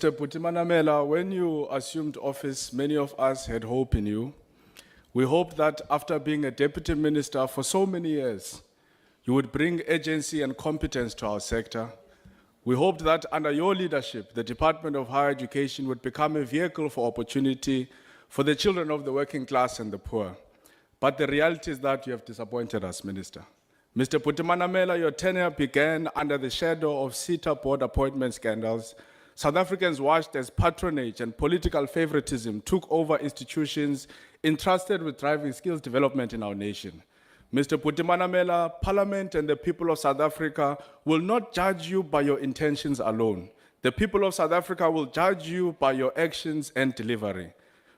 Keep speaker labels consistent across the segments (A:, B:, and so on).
A: Mr. Putimanamela, when you assumed office, many of us had hope in you. We hoped that after being a deputy minister for so many years, you would bring agency and competence to our sector. We hoped that under your leadership, the Department of Higher Education would become a vehicle for opportunity for the children of the working class and the poor. But the reality is that you have disappointed us, Minister. Mr. Putimanamela, your tenure began under the shadow of SETA board appointment scandals. South Africans watched as patronage and political favoritism took over institutions entrusted with driving skills development in our nation. Mr. Putimanamela, Parliament and the people of South Africa will not judge you by your intentions alone. The people of South Africa will judge you by your actions and delivery.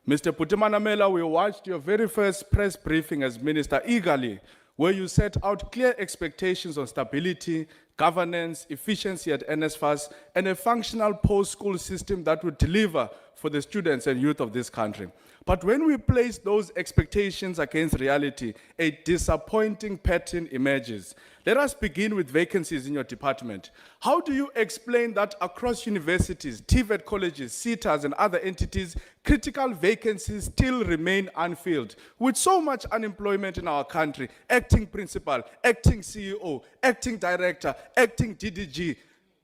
A: Mr. Putimanamela, we watched your very first press briefing as minister eagerly, where you set out clear expectations on stability, governance, efficiency at NSFAS, and a functional post-school system that would deliver for the students and youth of this country. But when we place those expectations against reality, a disappointing pattern emerges. Let us begin with vacancies in your department. How do you explain that across universities, TVET colleges, SETAs, and other entities, critical vacancies still remain unfilled? With so much unemployment in our country, acting principal, acting CEO, acting director, acting DDG,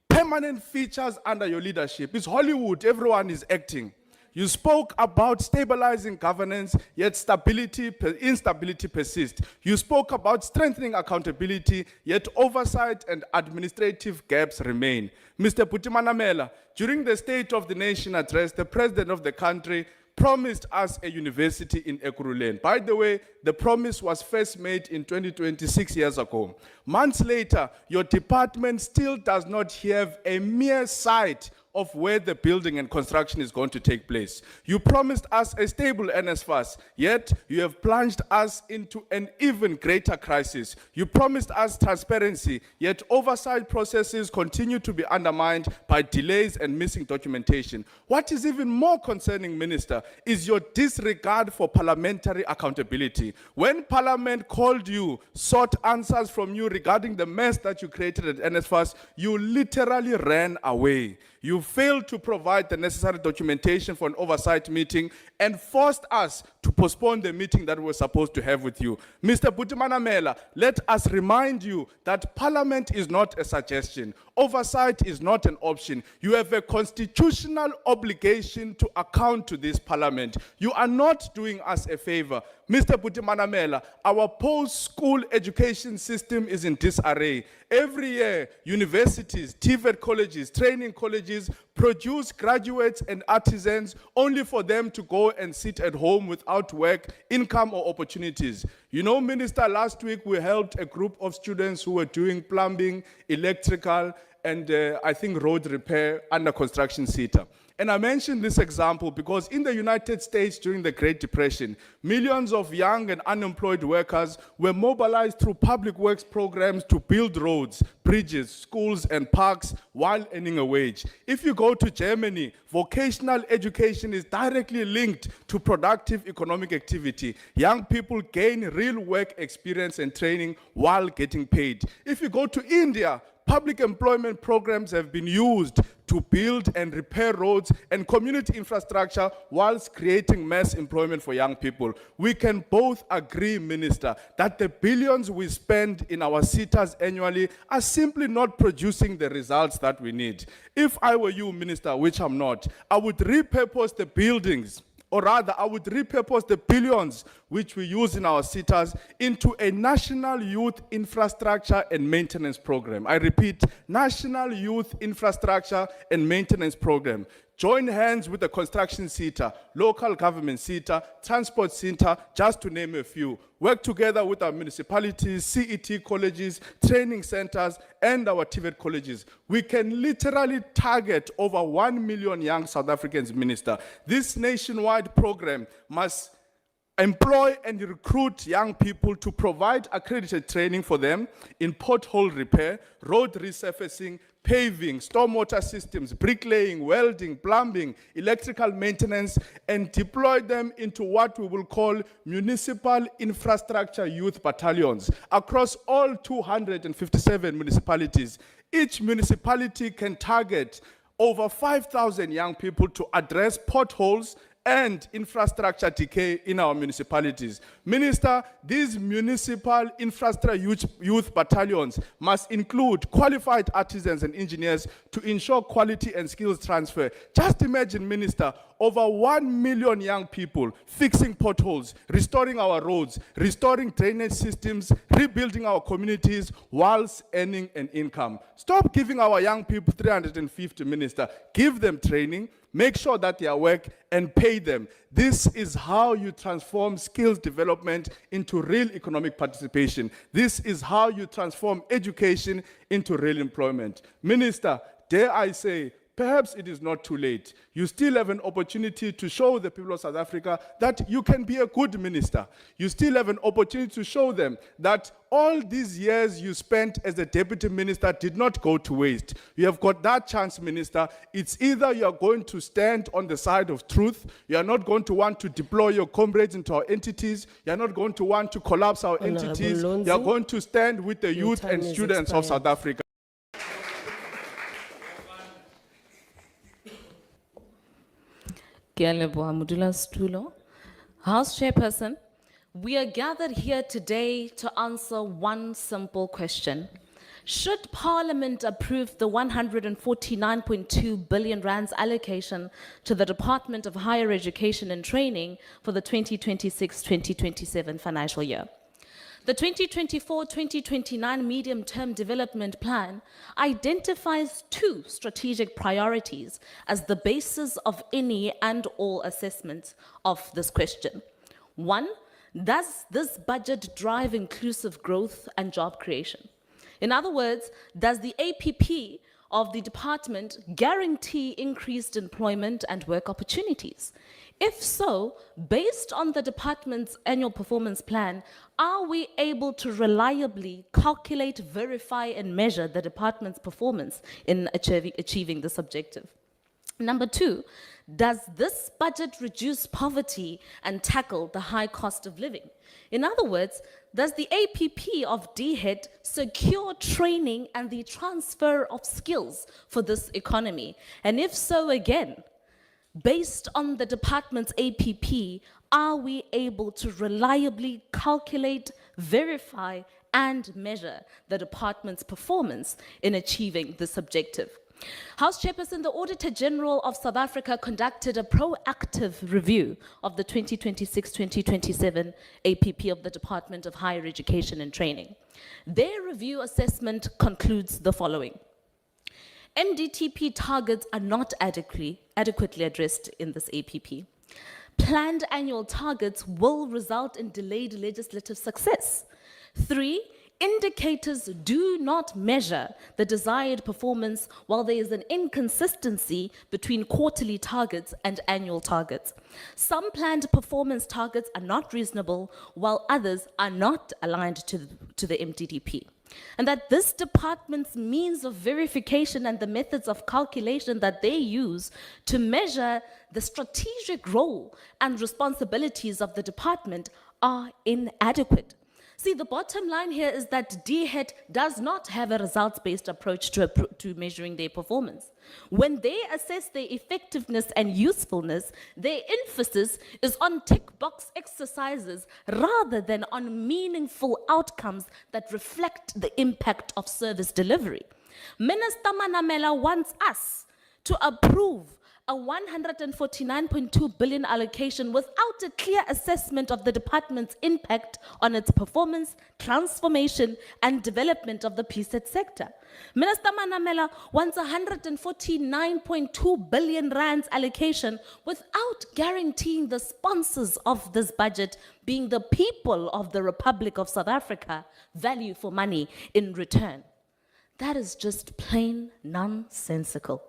A: permanent features under your leadership. It's Hollywood, everyone is acting. You spoke about stabilizing governance, yet instability persists. You spoke about strengthening accountability, yet oversight and administrative gaps remain. Mr. Putimanamela, during the State of the Nation address, the President of the country promised us a university in Ekurhuleni. By the way, the promise was first made in 2026 years ago. Months later, your department still does not have a mere sight of where the building and construction is going to take place. You promised us a stable NSFAS, yet you have plunged us into an even greater crisis. You promised us transparency, yet oversight processes continue to be undermined by delays and missing documentation. What is even more concerning, Minister, is your disregard for parliamentary accountability. When Parliament called you, sought answers from you regarding the mess that you created at NSFAS, you literally ran away. You failed to provide the necessary documentation for an oversight meeting and forced us to postpone the meeting that we were supposed to have with you. Mr. Putimanamela, let us remind you that Parliament is not a suggestion. Oversight is not an option. You have a constitutional obligation to account to this Parliament. You are not doing us a favor. Mr. Putimanamela, our post-school education system is in disarray. Every year, universities, TVET colleges, training colleges produce graduates and artisans only for them to go and sit at home without work, income, or opportunities. You know, Minister, last week we helped a group of students who were doing plumbing, electrical, and I think road repair under construction SETA. And I mention this example because in the United States during the Great Depression, millions of young and unemployed workers were mobilized through public works programs to build roads, bridges, schools, and parks while earning a wage. If you go to Germany, vocational education is directly linked to productive economic activity. Young people gain real work experience and training while getting paid. If you go to India, public employment programs have been used to build and repair roads and community infrastructure whilst creating mass employment for young people. We can both agree, Minister, that the billions we spend in our SETAs annually are simply not producing the results that we need. If I were you, Minister, which I'm not, I would repurpose the buildings, or rather, I would repurpose the billions which we use in our SETAs into a national youth infrastructure and maintenance program. I repeat, national youth infrastructure and maintenance program. Join hands with the construction SETA, local government SETA, transport SETA, just to name a few. Work together with our municipalities, CET colleges, training centers, and our TVET colleges. We can literally target over 1 million young South Africans, Minister. This nationwide program must employ and recruit young people to provide accredited training for them in pothole repair, road resurfacing, paving, stormwater systems, bricklaying, welding, plumbing, electrical maintenance, and deploy them into what we will call municipal infrastructure youth battalions across all 257 municipalities. Each municipality can target over 5,000 young people to address potholes and infrastructure decay in our municipalities. Minister, these municipal infrastructure youth battalions must include qualified artisans and engineers to ensure quality and skills transfer. Just imagine, Minister, over 1 million young people fixing potholes, restoring our roads, restoring drainage systems, rebuilding our communities whilst earning an income. Stop giving our young people 350, Minister. Give them training, make sure that they are work, and pay them. This is how you transform skills development into real economic participation. This is how you transform education into real employment. Minister, dare I say, perhaps it is not too late. You still have an opportunity to show the people of South Africa that you can be a good minister. You still have an opportunity to show them that all these years you spent as a deputy minister did not go to waste. You have got that chance, Minister. It's either you are going to stand on the side of truth, you are not going to want to deploy your comrades into our entities, you are not going to want to collapse our entities,
B: Lonzi,
A: you are going to stand with the youth and
B: time is
A: students of
B: expired.
A: South Africa.
C: House Chairperson, we are gathered here today to answer one simple question. Should Parliament approve the 149.2 billion rands allocation to the Department of Higher Education and Training for the 2026-2027 financial year? The 2024-2029 Medium-Term Development Plan identifies two strategic priorities as the basis of any and all assessments of this question. One, does this budget drive inclusive growth and job creation? In other words, does the APP of the department guarantee increased employment and work opportunities? If so, based on the department's annual performance plan, are we able to reliably calculate, verify, and measure the department's performance in achieving this objective? Number two, does this budget reduce poverty and tackle the high cost of living? In other words, does the APP of DHET secure training and the transfer of skills for this economy? And if so, again, based on the department's APP, are we able to reliably calculate, verify, and measure the department's performance in achieving this objective? House Chairperson, the Auditor General of South Africa conducted a proactive review of the 2026-2027 APP of the Department of Higher Education and Training. Their review assessment concludes the following. MDTP targets are not adequately addressed in this APP. Planned annual targets will result in delayed legislative success. 3, indicators do not measure the desired performance while there is an inconsistency between quarterly targets and annual targets. Some planned performance targets are not reasonable while others are not aligned to the MDTP. And that this department's means of verification and the methods of calculation that they use to measure the strategic role and responsibilities of the department are inadequate. See, the bottom line here is that DHET does not have a results-based approach to measuring their performance. When they assess their effectiveness and usefulness, their emphasis is on tick-box exercises rather than on meaningful outcomes that reflect the impact of service delivery. Minister Manamela wants us to approve a 149.2 billion allocation without a clear assessment of the department's impact on its performance, transformation, and development of the PSET sector. Minister Manamela wants 149.2 billion rands allocation without guaranteeing the sponsors of this budget, being the people of the Republic of South Africa, value for money in return. That is just plain nonsensical.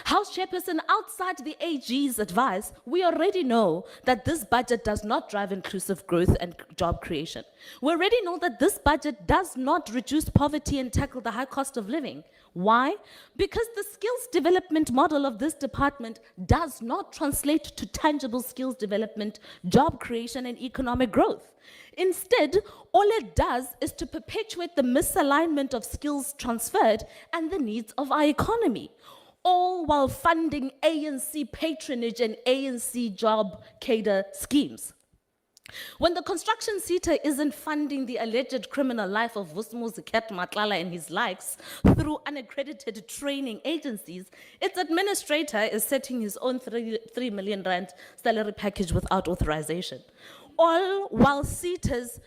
C: House Chairperson, outside the AG's advice, we already know that this budget does not drive inclusive growth and job creation. We already know that this budget does not reduce poverty and tackle the high cost of living. Why? Because the skills development model of this department does not translate to tangible skills development, job creation, and economic growth. Instead, all it does is to perpetuate the misalignment of skills transferred and the needs of our economy. all while funding ANC patronage and ANC job cadre schemes. When the construction sector isn't funding the alleged criminal life of Vusmuziket Matlala and his likes through unaccredited training agencies, its administrator is setting his own 3 million rand salary package without authorization. All while SETAs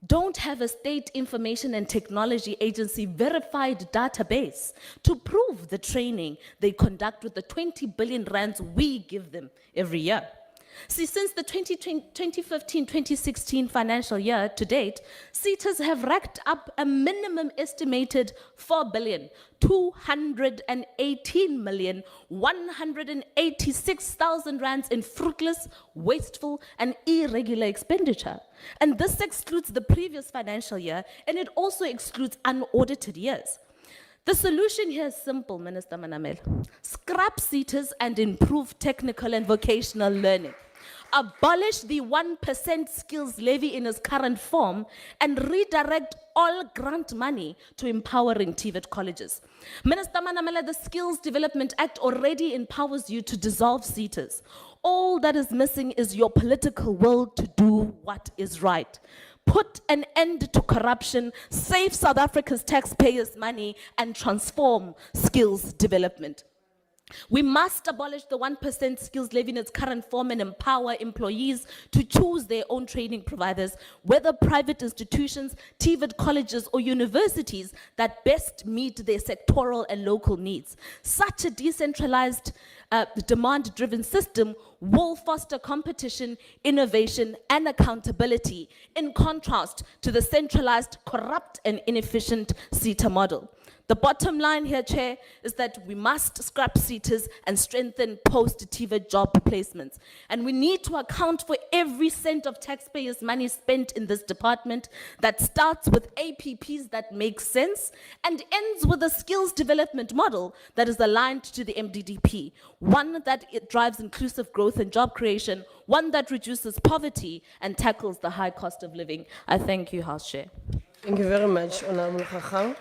C: don't have a state information and technology agency verified database to prove the training they conduct with the 20 billion rands we give them every year. See, since the 2015-2016 financial year to date, SETAs have racked up a minimum estimated 4,218,186,000 rands in fruitless, wasteful, and irregular expenditure. And this excludes the previous financial year, and it also excludes unaudited years. The solution here is simple, Minister Manamela. Scrap SETAs and improve technical and vocational learning. Abolish the 1% skills levy in its current form and redirect all grant money to empowering TVET colleges. Minister Manamela, the Skills Development Act already empowers you to dissolve SETAs. All that is missing is your political will to do what is right. Put an end to corruption, save South Africa's taxpayers' money, and transform skills development. We must abolish the 1% skills levy in its current form and empower employees to choose their own training providers, whether private institutions, TVET colleges, or universities that best meet their sectoral and local needs. Such a decentralized, demand-driven system will foster competition, innovation, and accountability, in contrast to the centralized, corrupt, and inefficient SETA model. The bottom line here, Chair, is that we must scrap SETAs and strengthen post-TVET job placements. And we need to account for every cent of taxpayers' money spent in this department that starts with APPs that make sense and ends with a skills development model that is aligned to the MDDP, one that it drives inclusive growth and job creation, one that reduces poverty and tackles the high cost of living. I thank you, House Chair.
B: Thank you very much, Honorable Khakhau.